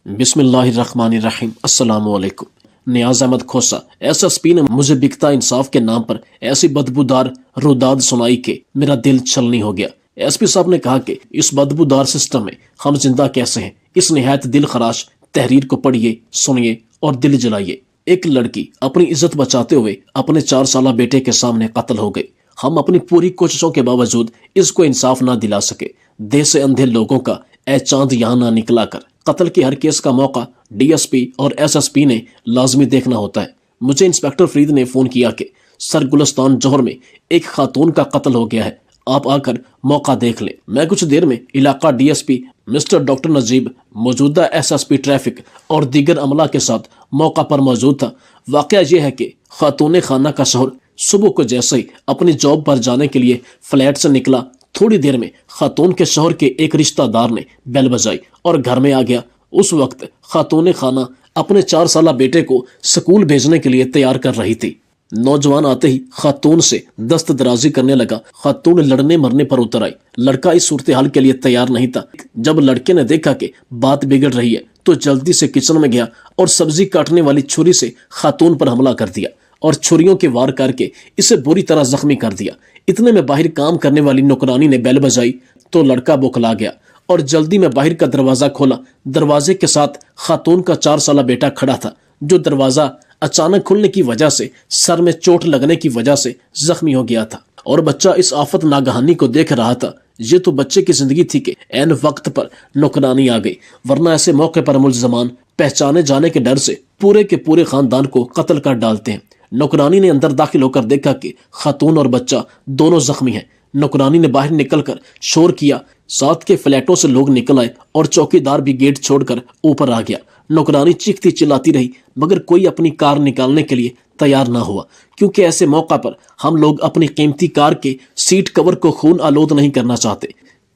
بسم اللہ الرحمن الرحیم۔ السلام علیکم۔ Niaz Ahmed Khosa S S P نے مجھے بکتا انصاف کے نام پر ایسی بدبودار روداد سنائی کہ میرا دل چھلنی ہو گیا۔ ایس پی صاحب نے کہا کہ اس بدبودار سسٹم میں ہم زندہ کیسے ہیں۔ اس نہایت دل خراش تحریر کو پڑھیے، سنیے اور دل جلائیے۔ ایک لڑکی اپنی عزت بچاتے ہوئے اپنے 4 سالہ بیٹے کے سامنے قتل ہو گئی۔ ہم اپنی پوری کوششوں کے باوجود اس کو انصاف نہ دلا سکے۔ دیش سے اندھے لوگوں کا اے چاند یہاں نہ نکلا کر۔ قتل کے ہر کیس کا موقع ڈی ایس پی اور ایس ایس پی نے لازمی دیکھنا ہوتا ہے۔ مجھے انسپیکٹر فرید نے فون کیا کہ سر گلستان جوہر میں ایک خاتون کا قتل ہو گیا ہے، آپ آ کر موقع دیکھ لیں۔ میں کچھ دیر میں علاقہ D S P mister doctor Najeeb, موجودہ ایس ایس پی ٹریفک اور دیگر عملہ کے ساتھ موقع پر موجود تھا۔ واقعہ یہ ہے کہ خاتون خانہ کا شوہر صبح کو جیسے ہی اپنی جاب پر جانے کے لیے فلیٹ سے نکلا، تھوڑی دیر میں خاتون کے شوہر کے ایک رشتہ دار نے بیل بجائی اور گھر میں آ گیا۔ اس وقت خاتون خانہ اپنے 4 سالہ بیٹے کو سکول بھیجنے کے لیے تیار کر رہی تھی۔ نوجوان آتے ہی خاتون سے دست درازی کرنے لگا۔ خاتون لڑنے مرنے پر اتر آئی۔ لڑکا اس صورتحال کے لیے تیار نہیں تھا۔ جب لڑکے نے دیکھا کہ بات بگڑ رہی ہے تو جلدی سے کچن میں گیا اور سبزی کاٹنے والی چھری سے خاتون پر حملہ کر دیا اور چھریوں کے وار کر کے اسے بری طرح زخمی کر دیا۔ اتنے میں باہر کام کرنے والی نوکرانی نے بیل بجائی تو لڑکا بوکھلا گیا اور جلدی میں باہر کا دروازہ کھولا۔ دروازے کے ساتھ خاتون کا 4 سالہ بیٹا کھڑا تھا، جو دروازہ اچانک کھلنے کی وجہ سے سر میں چوٹ لگنے کی وجہ سے زخمی ہو گیا تھا، اور بچہ اس آفت ناگہانی کو دیکھ رہا تھا۔ یہ تو بچے کی زندگی تھی کہ عین وقت پر نوکرانی آ گئی، ورنہ ایسے موقع پر ملزمان پہچانے جانے کے ڈر سے پورے کے پورے خاندان کو قتل کر ڈالتے ہیں۔ نوکرانی نے اندر داخل ہو کر دیکھا کہ خاتون اور بچہ دونوں زخمی ہیں۔ نوکرانی نے باہر نکل کر شور کیا، ساتھ کے فلیٹوں سے لوگ نکل آئے اور چوکی دار بھی گیٹ چھوڑ کر اوپر آ گیا۔ نوکرانی چیختی چلاتی رہی مگر کوئی اپنی کار نکالنے کے لیے تیار نہ ہوا، کیونکہ ایسے موقع پر ہم لوگ اپنی قیمتی کار کے سیٹ کور کو خون آلود نہیں کرنا چاہتے۔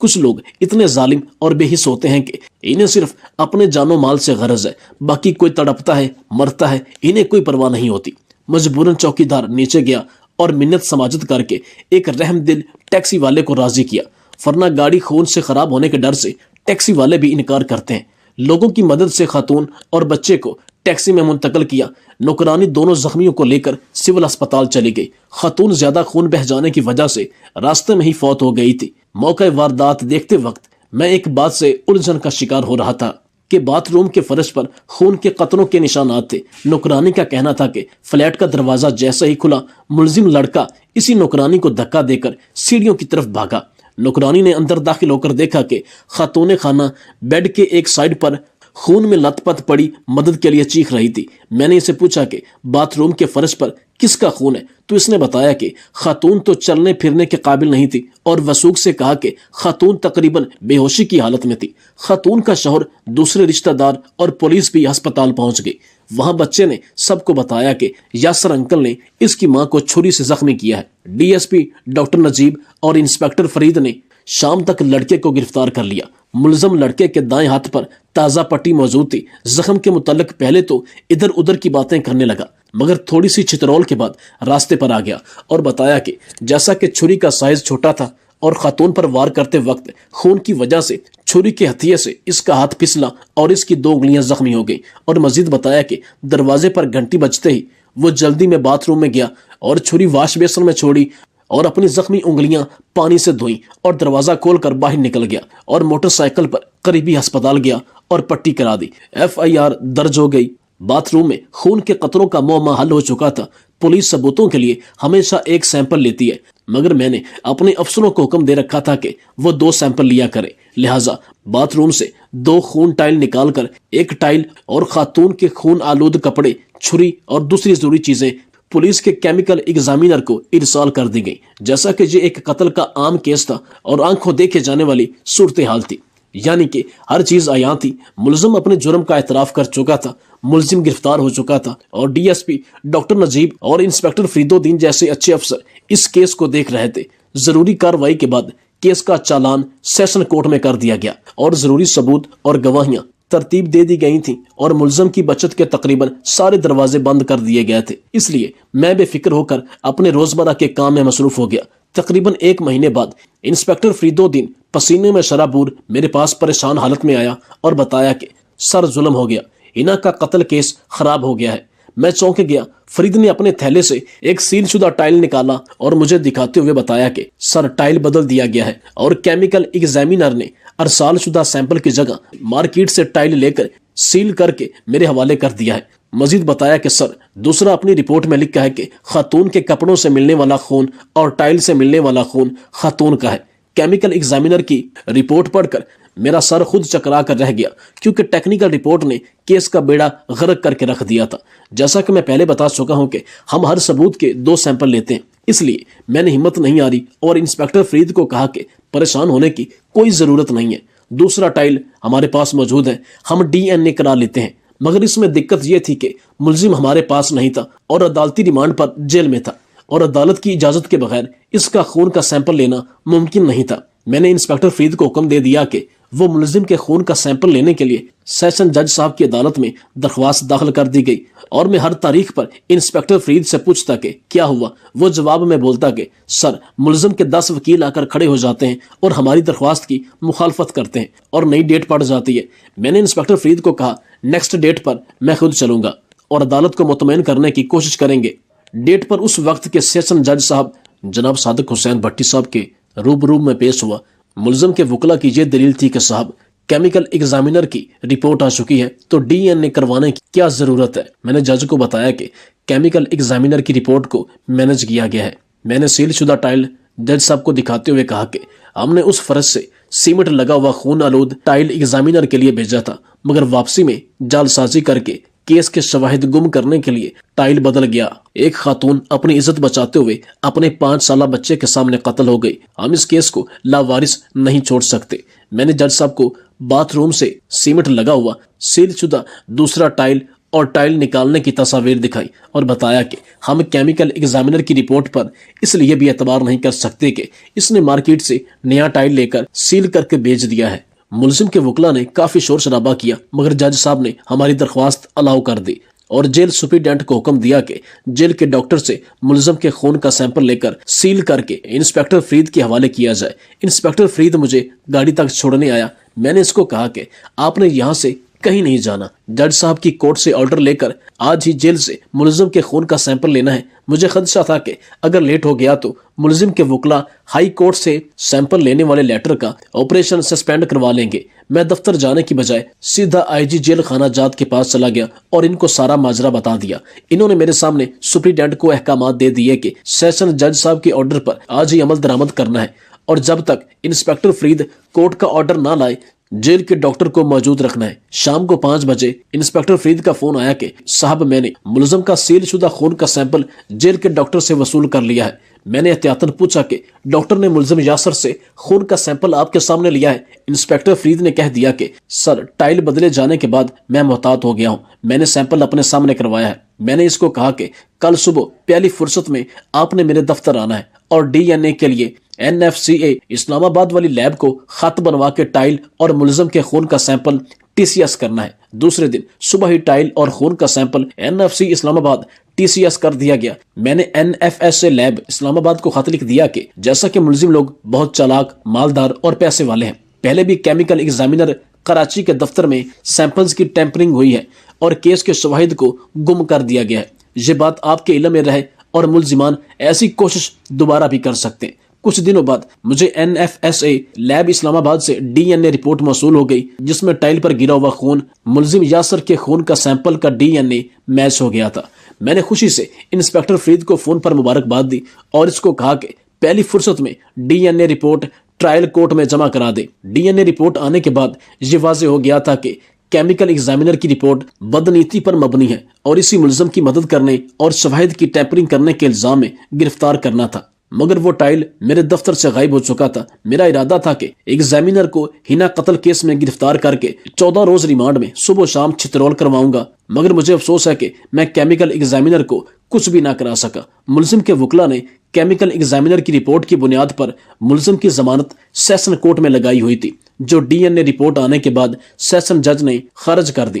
کچھ لوگ اتنے ظالم اور بے حس ہوتے ہیں کہ انہیں صرف اپنے جان و مال سے غرض ہے، باقی کوئی تڑپتا ہے مرتا ہے انہیں کوئی پرواہ نہیں ہوتی۔ مجبوراً چوکی دار نیچے گیا اور منت سماجت کر کے ایک رحم دل ٹیکسی والے کو راضی کیا، ورنہ گاڑی خون سے خراب ہونے کے ڈر سے ٹیکسی والے بھی انکار کرتے ہیں۔ لوگوں کی مدد سے خاتون اور بچے کو ٹیکسی میں منتقل کیا۔ نوکرانی دونوں زخمیوں کو لے کر سول اسپتال چلی گئی۔ خاتون زیادہ خون بہہ جانے کی وجہ سے راستے میں ہی فوت ہو گئی تھی۔ موقع واردات دیکھتے وقت میں ایک بات سے الجھن کا شکار ہو رہا تھا کہ باتھ روم کے فرش پر خون کے قطروں کے نشانات تھے۔ نوکرانی کا کہنا تھا کہ فلیٹ کا دروازہ جیسے ہی کھلا، ملزم لڑکا اسی نوکرانی کو دھکا دے کر سیڑھیوں کی طرف بھاگا۔ نوکرانی نے اندر داخل ہو کر دیکھا کہ خاتون خانہ بیڈ کے ایک سائیڈ پر خون میں لت پت پڑی مدد کے لیے چیخ رہی تھی۔ میں نے اسے پوچھا کہ باتھ روم کے فرش پر کس کا خون ہے تو اس نے بتایا کہ خاتون تو چلنے پھرنے کے قابل نہیں تھی، اور وثوق سے کہا کہ خاتون تقریباً بے ہوشی کی حالت میں تھی۔ خاتون کا شوہر، دوسرے رشتہ دار اور پولیس بھی ہسپتال پہنچ گئی۔ وہاں بچے نے سب کو بتایا کہ یاسر انکل نے اس کی ماں کو چھری سے زخمی کیا ہے۔ ڈی ایس پی ڈاکٹر نجیب اور انسپیکٹر فرید نے شام تک لڑکے کو گرفتار کر لیا۔ ملزم لڑکے کے دائیں ہاتھ پر تازہ پٹی موجود تھی۔ زخم کے متعلق پہلے تو ادھر ادھر کی باتیں کرنے لگا، مگر تھوڑی سی چترول کے بعد راستے پر آ گیا اور بتایا کہ جیسا کہ چھری کا سائز چھوٹا تھا اور خاتون پر وار کرتے وقت خون کی وجہ سے چھری کے ہتھیے سے اس کا ہاتھ پھسلا اور اس کی 2 انگلیاں زخمی ہو گئیں، اور مزید بتایا کہ دروازے پر گھنٹی بجتے ہی وہ جلدی میں باتھ روم میں گیا اور چھری واش بیسن میں چھوڑی اور اپنی زخمی انگلیاں پانی سے دھوئیں اور دروازہ کھول کر باہر نکل گیا اور موٹر سائیکل پر قریبی ہسپتال گیا اور پٹی کرا دی۔ FIR درج ہو گئی۔ باتھ روم میں خون کے قطروں کا معمہ حل ہو چکا تھا۔ پولیس ثبوتوں کے لیے ہمیشہ ایک سیمپل لیتی ہے، مگر میں نے اپنے افسروں کو حکم دے رکھا تھا کہ وہ 2 سیمپل لیا کریں، لہٰذا باتھ روم سے 2 خون ٹائل نکال کر ایک ٹائل اور خاتون کے خون آلود کپڑے، چھری اور دوسری ضروری چیزیں پولیس کے کیمیکل ایگزامینر کو ارسال کر دی گئی۔ جیسا کہ یہ ایک قتل کا عام کیس تھا اور آنکھوں دیکھے جانے والی صورتحال تھی، یعنی کہ ہر چیز عیاں تھی۔ ملزم اپنے جرم کا اعتراف کر چکا تھا، ملزم گرفتار ہو چکا تھا، اور ڈی ایس پی ڈاکٹر نجیب اور انسپیکٹر فرید الدین جیسے اچھے افسر اس کیس کو دیکھ رہے تھے۔ ضروری کارروائی کے بعد کیس کا چالان سیشن کورٹ میں کر دیا گیا اور ضروری ثبوت اور گواہیاں ترتیب دے دی گئی تھیں، اور ملزم کی بچت کے تقریباً سارے دروازے بند کر دیے گئے تھے۔ اس لیے میں بے فکر ہو کر اپنے روزمرہ کے کام میں مصروف ہو گیا۔ تقریباً 1 مہینے بعد انسپیکٹر فرید الدین پسینے میں شرابور میرے پاس پریشان حالت میں آیا اور بتایا کہ سر ظلم ہو گیا، ہنا کا قتل کیس خراب ہو گیا ہے۔ میں چونک گیا۔ فرید نے اپنے تھیلے سے ایک سیل شدہ ٹائل نکالا اور مجھے دکھاتے ہوئے بتایا کہ سر ٹائل بدل دیا گیا ہے اور کیمیکل ایگزامینر نے ارسال شدہ سیمپل کی جگہ مارکیٹ سے ٹائل لے کر سیل کر کے میرے حوالے کر دیا ہے۔ مزید بتایا کہ سر دوسرا اپنی رپورٹ میں لکھا ہے کہ خاتون کے کپڑوں سے ملنے والا خون اور ٹائل سے ملنے والا خون خاتون کا ہے۔ کیمیکل ایگزامینر کی رپورٹ پڑھ کر میرا سر خود چکرا کر رہ گیا، کیونکہ ٹیکنیکل رپورٹ نے کیس کا بیڑا غرق کر کے رکھ دیا تھا۔ جیسا کہ میں پہلے بتا چکا ہوں کہ ہم ہر ثبوت کے 2 سیمپل لیتے ہیں، اس لیے میں نے ہمت نہیں آری اور انسپیکٹر فرید کو کہا کہ پریشان ہونے کی کوئی ضرورت نہیں ہے، دوسرا ٹائل ہمارے پاس موجود ہے، ہم ڈی این اے کرا لیتے ہیں۔ مگر اس میں دقت یہ تھی کہ ملزم ہمارے پاس نہیں تھا اور عدالتی ریمانڈ پر جیل میں تھا، اور عدالت کی اجازت کے بغیر اس کا خون کا سیمپل لینا ممکن نہیں تھا۔ میں نے انسپیکٹر فرید کو حکم دے دیا کہ وہ ملزم کے خون کا سیمپل لینے کے لیے سیشن جج صاحب کی عدالت میں درخواست داخل کر دی گئی، اور میں ہر تاریخ پر انسپیکٹر فرید سے پوچھتا کہ کیا ہوا۔ وہ جواب میں بولتا کہ سر ملزم کے 10 وکیل آ کر کھڑے ہو جاتے ہیں اور ہماری درخواست کی مخالفت کرتے ہیں اور نئی ڈیٹ پڑ جاتی ہے۔ میں نے انسپیکٹر فرید کو کہا نیکسٹ ڈیٹ پر میں خود چلوں گا اور عدالت کو مطمئن کرنے کی کوشش کریں گے۔ ڈیٹ پر اس وقت کے سیشن جج صاحب جناب صادق حسین بھٹی صاحب کے روبرو میں پیش ہوا۔ ملزم کے وکلا کی یہ دلیل تھی کہ صاحب کیمیکل ایگزامینر کی رپورٹ آ چکی ہے تو ڈی این اے کروانے کی کیا ضرورت ہے۔ میں نے جج کو بتایا کہ کیمیکل ایگزامینر کی رپورٹ کو مینج کیا گیا ہے۔ میں نے سیل شدہ ٹائل جج صاحب کو دکھاتے ہوئے کہا کہ ہم نے اس فرض سے سیمنٹ لگا ہوا خون آلود ٹائل ایگزامینر کے لیے بھیجا تھا، مگر واپسی میں جعل سازی کر کے کیس کے شواہد گم کرنے کے لیے ٹائل بدل گیا۔ ایک خاتون اپنی عزت بچاتے ہوئے اپنے 5 سالہ بچے کے سامنے قتل ہو گئی۔ ہم اس کیس کو لاوارث نہیں چھوڑ سکتے۔ میں نے جج صاحب کو باتھ روم سے سیمنٹ لگا ہوا سیل شدہ دوسرا ٹائل اور ٹائل نکالنے کی تصاویر دکھائی اور بتایا کہ ہم کیمیکل ایگزامینر کی رپورٹ پر اس لیے بھی اعتبار نہیں کر سکتے کہ اس نے مارکیٹ سے نیا ٹائل لے کر سیل کر کے بھیج دیا ہے۔ ملزم کے وکلا نے کافی شور شرابہ کیا، مگر جج صاحب نے ہماری درخواست الاؤ کر دی اور جیل سپرنٹینڈنٹ کو حکم دیا کہ جیل کے ڈاکٹر سے ملزم کے خون کا سیمپل لے کر سیل کر کے انسپیکٹر فرید کے حوالے کیا جائے۔ انسپیکٹر فرید مجھے گاڑی تک چھوڑنے آیا۔ میں نے اس کو کہا کہ آپ نے یہاں سے کہیں نہیں جانا، جج صاحب کی کورٹ سے آرڈر لے کر آج ہی جیل سے ملزم کے خون کا سیمپل لینا ہے۔ مجھے خدشہ تھا کہ اگر لیٹ ہو گیا تو ملزم کے وکلا ہائی کورٹ سے سیمپل لینے والے لیٹر کا آپریشن سسپینڈ کروا لیں گے۔ میں دفتر جانے کی بجائے سیدھا آئی جی جیل خانہ جات کے پاس چلا گیا اور ان کو سارا ماجرا بتا دیا۔ انہوں نے میرے سامنے سپرنٹینڈنٹ کو احکامات دے دیے کہ سیشن جج صاحب کے آرڈر پر آج ہی عمل درآمد کرنا ہے، اور جب تک انسپیکٹر فرید کورٹ کا آرڈر نہ لائے جیل کے ڈاکٹر کو موجود رکھنا ہے۔ شام کو 5 بجے انسپیکٹر فرید کا فون آیا کہ صاحب میں نے ملزم کا سیل شدہ خون کا سیمپل جیل کے ڈاکٹر سے وصول کر لیا ہے۔ میں نے احتیاطاً پوچھا کہ ڈاکٹر نے ملزم یاسر سے خون کا سیمپل آپ کے سامنے لیا ہے؟ انسپیکٹر فرید نے کہہ دیا کہ سر ٹائل بدلے جانے کے بعد میں محتاط ہو گیا ہوں، میں نے سیمپل اپنے سامنے کروایا ہے۔ میں نے اس کو کہا کہ کل صبح پہلی فرصت میں آپ نے میرے دفتر آنا ہے اور ڈی این اے کے لیے NFC اسلام آباد والی لیب کو خط بنوا کے ٹائل اور ملزم کے خون کا سیمپل TCS کرنا ہے۔ دوسرے دن صبح ہی ٹائل اور خون کا سیمپل NFC اسلام آباد TCS کر دیا گیا۔ میں نے NFSA لیب اسلام آباد کو خط لکھ دیا کہ جیسا کہ ملزم لوگ بہت چالاک، مالدار اور پیسے والے ہیں، پہلے بھی کیمیکل ایگزامینر کراچی کے دفتر میں سیمپلز کی ٹیمپرنگ ہوئی ہے اور کیس کے شواہد کو گم کر دیا گیا ہے۔ یہ بات آپ کے علم میں رہے اور ملزمان ایسی کوشش دوبارہ بھی کر سکتے ہیں۔ کچھ دنوں بعد مجھے NFSA لیب اسلام آباد سے DNA رپورٹ موصول ہو گئی، جس میں ٹائل پر گرا ہوا خون ملزم یاسر کے خون کا سیمپل کا DNA میچ ہو گیا تھا۔ میں نے خوشی سے انسپیکٹر فرید کو فون پر مبارکباد دی اور اس کو کہا کہ پہلی فرصت میں DNA رپورٹ ٹرائل کورٹ میں جمع کرا دے۔ DNA رپورٹ آنے کے بعد یہ واضح ہو گیا تھا کہ کیمیکل ایگزامینر کی رپورٹ بدنیتی پر مبنی ہے اور اسی ملزم کی مدد کرنے اور شواہد کی ٹیمپرنگ کرنے کے الزام میں گرفتار کرنا تھا، مگر وہ ٹائل میرے دفتر سے غائب ہو چکا تھا۔ میرا ارادہ تھا کہ ایگزامینر کو ہنا قتل کیس میں گرفتار کر کے 14 روز ریمانڈ میں صبح و شام چھترول کرواؤں گا، مگر مجھے افسوس ہے کہ میں کیمیکل ایگزامینر کو کچھ بھی نہ کرا سکا۔ ملزم کے وکلا نے کیمیکل ایگزامینر کی رپورٹ کی بنیاد پر ملزم کی ضمانت سیشن کورٹ میں لگائی ہوئی تھی، جو DNA رپورٹ آنے کے بعد سیشن جج نے خارج کر دی۔